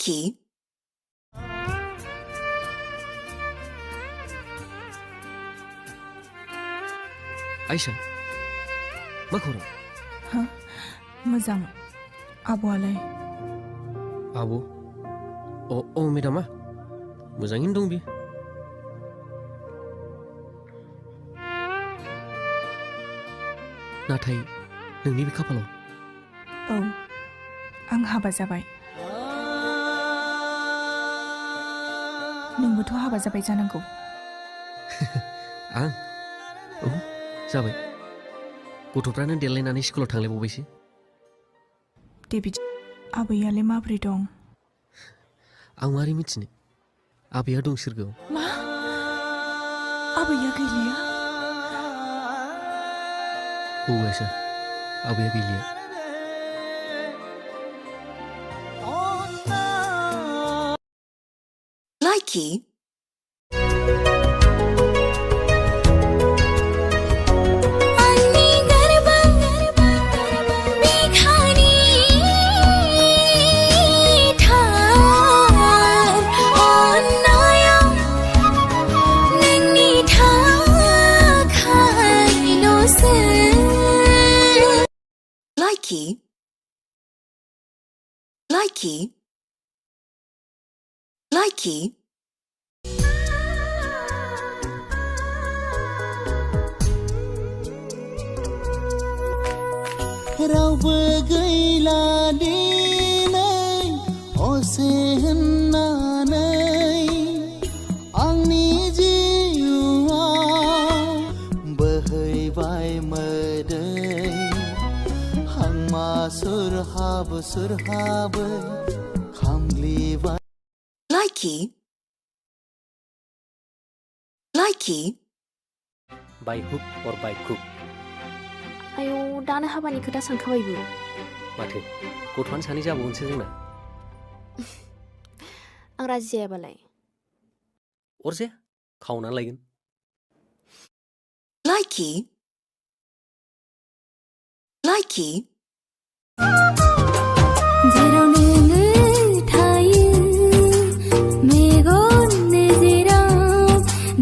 likee, Aisyah, मा खौरां? हा मोजां आब'आलाय आब' मेदामा मोजाङैनो दं बियो नाथाय नोंनि बे खाफालाव औ आं हाबा जाबाय नोंबोथ' हाबा जाबाय जानांगौ आं औ जाबाय गथ'फ्रानो देलायनानै स्कुलाव थांलायबावबायसो दे बिदि आबैयालाय माबोरै दं आं मारै मिथिनो आबैया दं सोरगोआव मा आबैया गैलिया औ आइसा आबैया गैलिया likee, likee, likee, likee, रावबो गैला दिनै असे होननानै आंनि जिउआव बोहैबाय मोदै हांमा सोरहाबो खामग्लिबाय likee, likee, बाय हुक और बाय कुक आयौ दानो हाबानि खोथा सानखाबायबो माथो गथ'आनो सानै जाबावगोनसो जोंना आं राजि जायाबालाय अरजाया खावनानै लायगोन likee, likee, जेराव नोङो थायो मेगन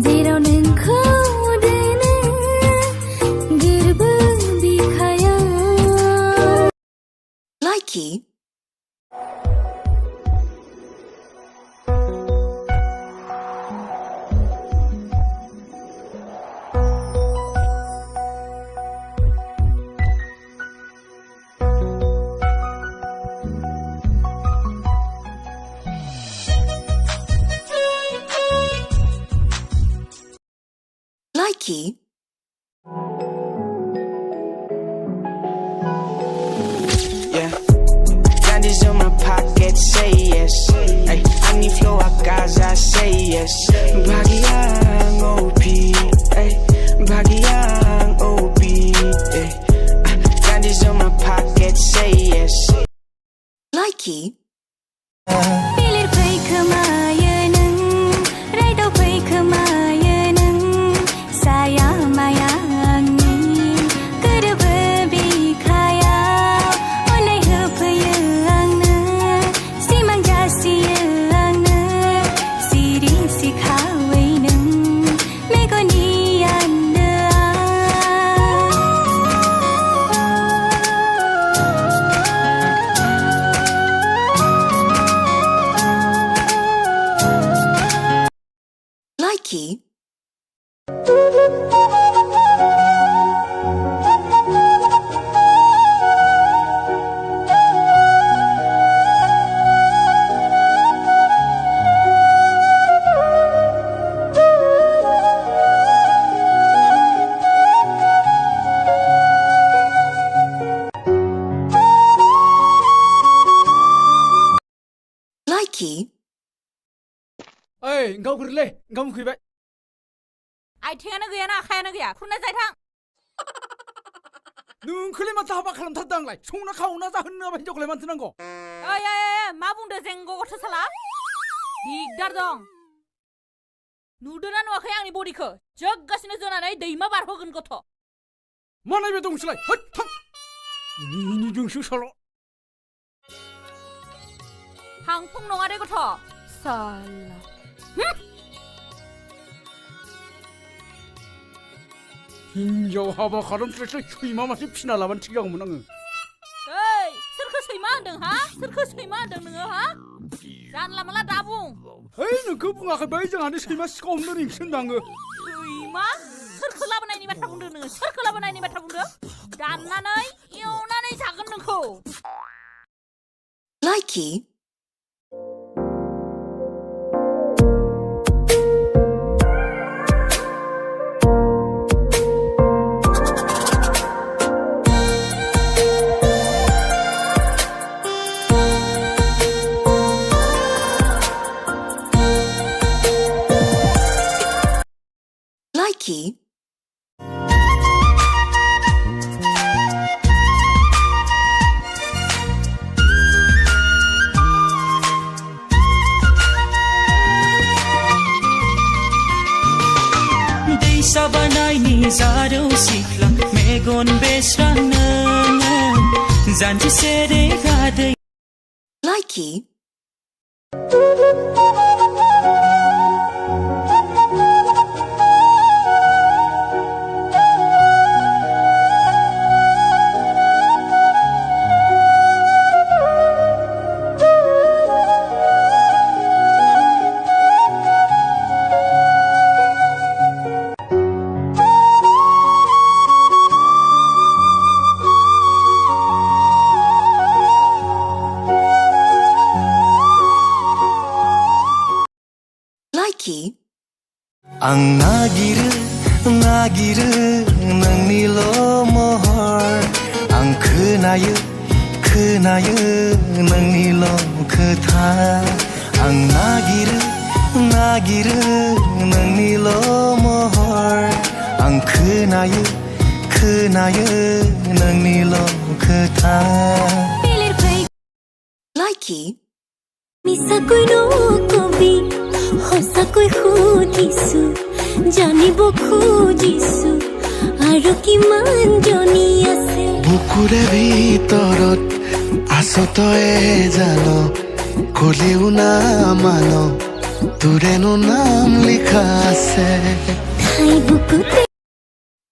जेराव नोंखौ दोनो गोरबो बिखायाव likee, likee, Yeah, candies in my pocket, say yes. Ay, I need flow, I guys, I say yes. Bagiang OP, ay, bagiang OP, ay. Candies in my pocket, say yes. likee, पेलेर फैखोमायो नों राइदाव फैखोमायो नों साया माया आंनि गोरबो बिखायाव अननाय होफैयो आंनो सिमां जासियो आंनो सिरि सिखावै नों मेगननि likee, likee, ओइ ओंखाम खुरलै ओंखाम उखैबाय आथिङानो गैयाना आखायानो गैया खुरना जाय थां नोंखौलाय माथो हाबा खालामथारदों आंलाय संना खावना जाहोनो नामा हिनजावखौलाय माथो नांगौ ओइ मा बुंदो जेंग गथ' साला दिगदार दं नुदोना नुवाखै आंनि बडिखौ जोगगासिनो जोनानै दैमा बारहोगोन गथ' मा नायबाय दं नोंसोरलाय होद थां मिनिदोंसो साला हांफुं नङा दे गथ' साला हिनजाव हाबा खालामस्लायस्लाय सैमा मासे फिना लाबानो थिग जागौमोन आङो ओइ सोरखौ सैमा होनदों हा सोरखौ सैमा होनदों नोङो हा जानला माला दा बुं ओइ नोंखौ बुङाखै बै जोंहानो सैमा सिखाव हमनो रिंसो होनदों आङो सैमा सोरखौ लाबोनायनि बाथ्रा बुंदों नोङो सोरखौ लाबोनायनि बाथ्रा बुंदों दाननानै एवनानै जागोन नोंखौ likee, likee, दैसा बानायनि जारौ सिख्ला मेगन बेस्रांनो जानजि सेरे गादै likee, likee, आं नागिरो नोंनिल' महर आं खोनायो नोंनिल' खोथा आं नागिरो नोंनिल' महर आं खोनायो नोंनिल' खोथा likee, মিছাকৈ নকবি সঁচাকৈ সুধিছো জানিব খুজিছো আৰু কিমান জনী আছে বুকুৰে ভিতৰত আছ তই জান কলেও না মান তোৰেনো নাম লিখা আছে ঠাই বুকুতে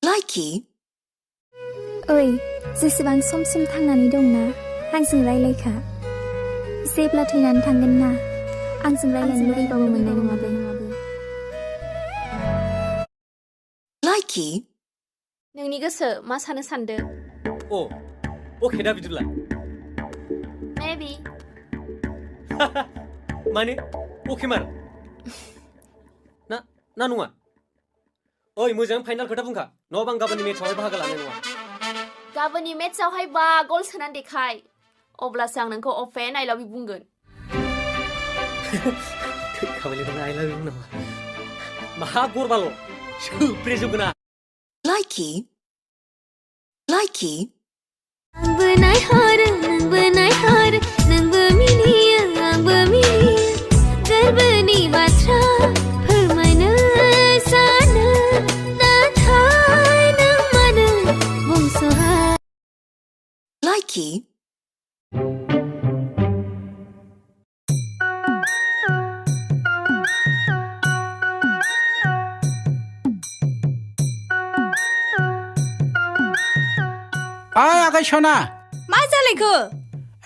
likee, ओइ जेसेबां समसिम थांनानै दंना आंजों रायलायखा जेब्ला थैनानै थांगोन ना आंजों रायलायनो लुगैबाबो मोननाय नङा बे likee, नोंनि गोसो मा सानो सानदो अ अके दा बिदिब्ला मेबी माने अके मार ना नङा ओइ मोजां फाइनाल खोथा बुंखा नङाबा आं गाबोननि मेट्सआवहाय बाहागो लानाय नङा गाबोननि मेट्सआवहाय 5 गल सोनानै देखाय अब्लासो आं नोंखौ अफेन आइ लाभ इउ बुंगोन खामानिखौनो आइ लाभ इउ नामा मा गरबाल' सोब्रेजोबगोना likee, likee, आंबो नायहरो नोंबो नायहरो नोंबो मिनियो आंबो मिनियो गोरबोनि बाथ्रा फोरमायनो सानो नाथाय नों मानो बुंस'हा likee, ओइ आगै सना मा जालायखो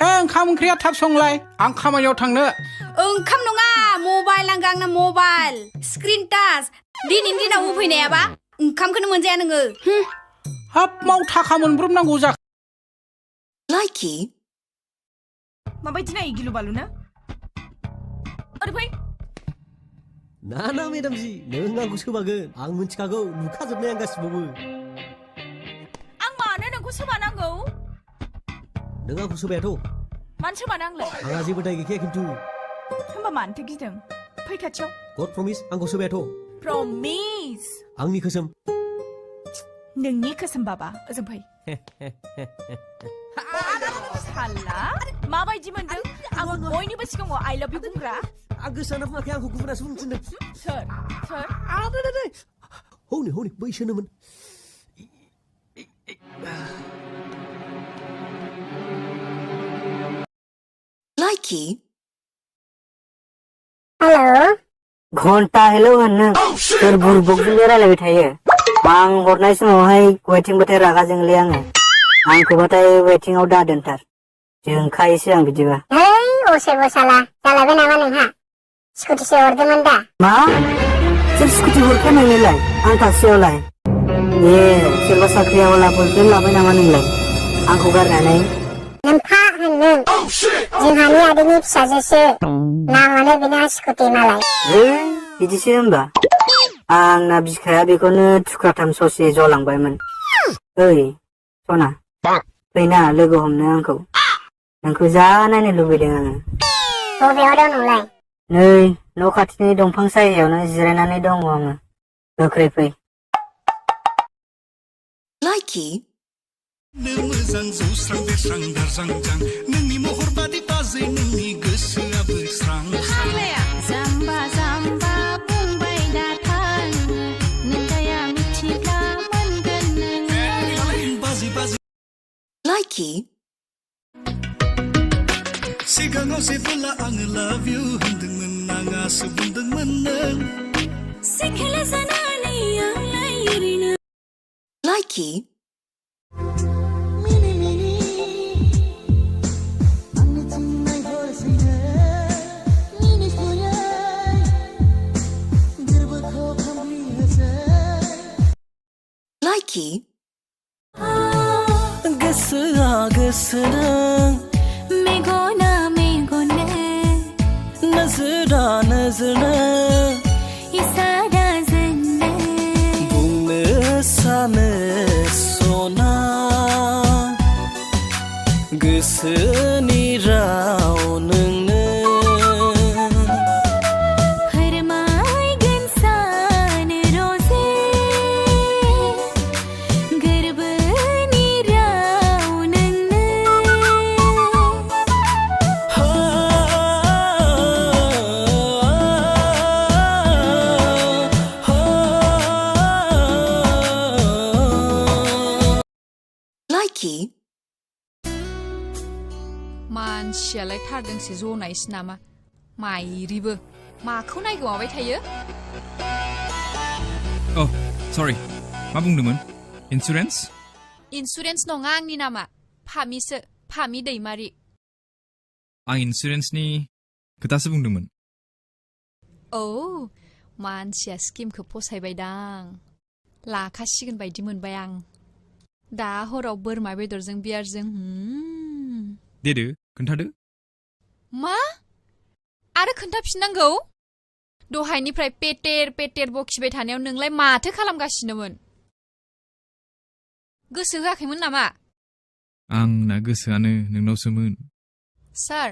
ओंखाम ओंख्रिया थाब संलाय आं खामानियाव थांनो ओंखाम नङा मबाइल नांगौ आंनो मबाइल स्क्रिन टाच दिनैनि दिनाव होफैनायाबा ओंखामखौनो मोनजाया नोङो हाब माव थाखा मोनब्रबनांगौ जाखो likee, माबायदि नायो गिलु बालुनो ओरै फै ना मेडामजि नों आंखौ सोबागोन आं मिथिखागौ नुखाजोबनाय आं गासिबो आं मानो नोंखौ सोबा नांगौ नों आंखौ सोबायाथ' मानो सोबा नांलाय आंहा जेबो दाय गैखाया खिन्थु होमबा मानोथो गिदों फै खाथियाव गड प्रमिस आंखौ सोबायाथ' प्रमिस आंनि खोसोम नोंनि खोसोम बाबा ओजों फै साला माबायदि मोनदों आं बयनिबो सिगाङाव आइ लाभ इउ बुंग्रा आं गोसोआनो बुङाखै आंखौ गुबुनासो बुंनो थिनदों सोर हनै बैसोनोमोन likee, हेलो घन्टा हेलौ होनो सोर बुरबकजों रायलायबाय थायो आं हरनाय समावहाय वेटिंबाथाय रागा जोंलै आङो आंखौबाथाय वेटिंआव दा दोनथार जोंखायोसो आं बिदिबा हेय असे बसाला जालायबाय नामा नोंहा स्कुटिसो हरदोंमोन दा मा सोर स्कुटि हरखो नोंनोलाय आं थासेयावलाय ए सोरबा साख्रियावला बयफ्रेन्ड लाबाय नामा नोंलाय आंखौ गारनानै नोंफा होननो जोंहानि आदैनि फिसाजोसो नामानो बिना स्कुटि मालाय बिदिसो होमबा आंना बिखाया बेखौनो थुख्राथाम ससे जलांबायमोन ओइ सना फैना लोगो हमनो आंखौ नोंखौ जा नायनो लुबैदों आङो बबेयाव दं नोंलाय नै न' खाथिनि दंफां सायायावनो जिरायनानै दङ आङो गोख्रै फै likee मोजां जौस्रां बेस्रां दारजांजां नोंनि महर बादि बाजै नोंनि गोसोआबो स्रां जाम्बा जाम्बा बुंबाय दाथां नोंगाया मिथिब्ला मोनगोन नोङो बाजै बाजै likee सिगाङाव जेबोला आङो लाभ इउ होनदोंमोन आङासो बुंदोंमोन नों सिखेला जानानै आंलाय ओरैनो likee likee गोसोआ गोसो नों मेगना मेगना नोजोरा नोजोर नों इसारा जोंनो बुंनो सानो सना गोसोनि राव नोंनो फोरमायगोन सानो रजे गोरबोनि राव नोंनो likee मानसियालाय थारदोंसो जनायसो नामा माइरिबो माखौ नायगोमाबाय थायो Oh, sorry. मा बुंदोंमोन? इन्सुरेन्स? इन्सुरेन्स नङा आंनि नामा फामिसो फामि दैमारि आं इन्सुरेन्सनि खोथासो बुंदोंमोन। औ मानसिया स्किमखौ फसायबायदां लाखासिगोन बायदि मोनबाय आं दा हराव बोरमा बेदरजों बियारजों देदो खोन्थादो मा आरो खोन्थाफिननांगौ दहायनिफ्राय पेटेर पेटेर बखिबाय थानायाव नोंलाय माथो खालामगासिनोमोन गोसो होआखैमोन नामा आंना गोसोआनो नोंनावसोमोन सार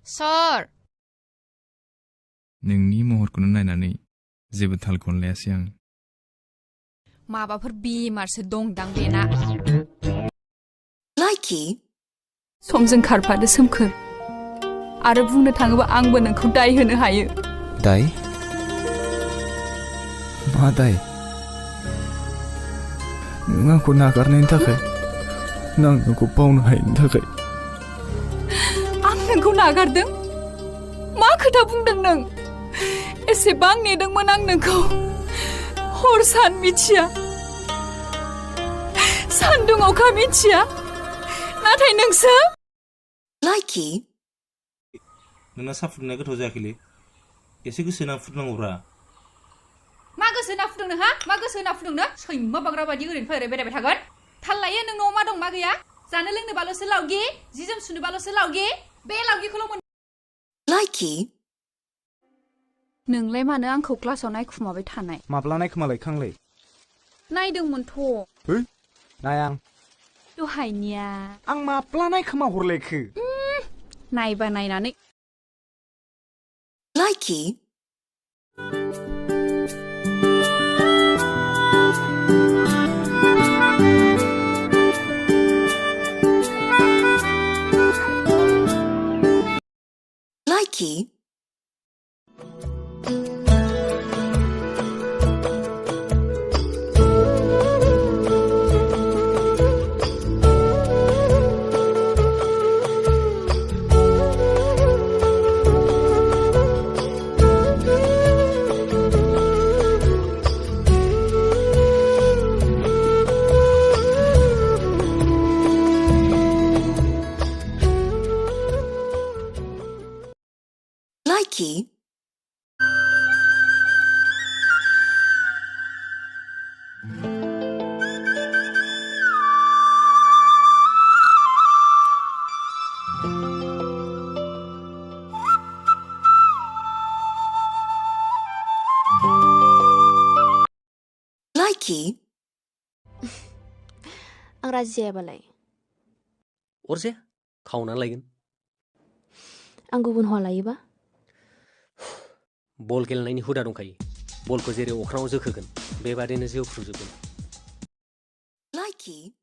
सार नोंनि महरखौनो नायनानै जेबो थालखौनो लायासै आं माबाफोर बेमारसो दंदां बेना likee समजों खारफादो सोमखोर आरो बुंनो थाङोबा आंबो नोंखौ दाय होनो हायो दाय मा दाय नों आंखौ नागारनायनि थाखाय आं नोंखौ बावनो हायैनि थाखाय आं नोंखौ नागारदों मा खोथा बुंदों नों एसेबां नेदोंमोन आं नोंखौ हर सान मिथिया सान्दुं अखा मिथिया नाथाय नोंसो likee नोंना साहा फुदुंनाया गोथाव जायाखैलै एसे गोसो होना फुदुंनांगौब्रा मा गोसो होना फुदुंनो हा मा गोसो होना फुदुंनो सैमा बाग्रा बायदि ओरैनो फैबाय बेरायबाय थागोन थाल लायो नों न'आव मा दं मा गैया जानो लोंनोबाल'सो लावगे जि जोम सुनोबाल'सो लावगे बे लावगेखौल' मोन likee नोंलाय मानो आंखौ क्लासाव नायखुमाबाय थानाय माब्ला नायखोमालायखांलै नायदोंमोनथ' है नायां दहायनिया आं माब्ला नायखोमा हरलायखो नायबा नायनानै likee likee likee, likee, आं राजि जायाबालाय अरजाया खावनानै लायगोन आं गुबुन हौवा लायोबा बल गेलेनायनि हुदा दंखायो बलखौ जेरै अख्राङाव जोखोगोन बेबादिनो जोफ्रुजोबगोन likee.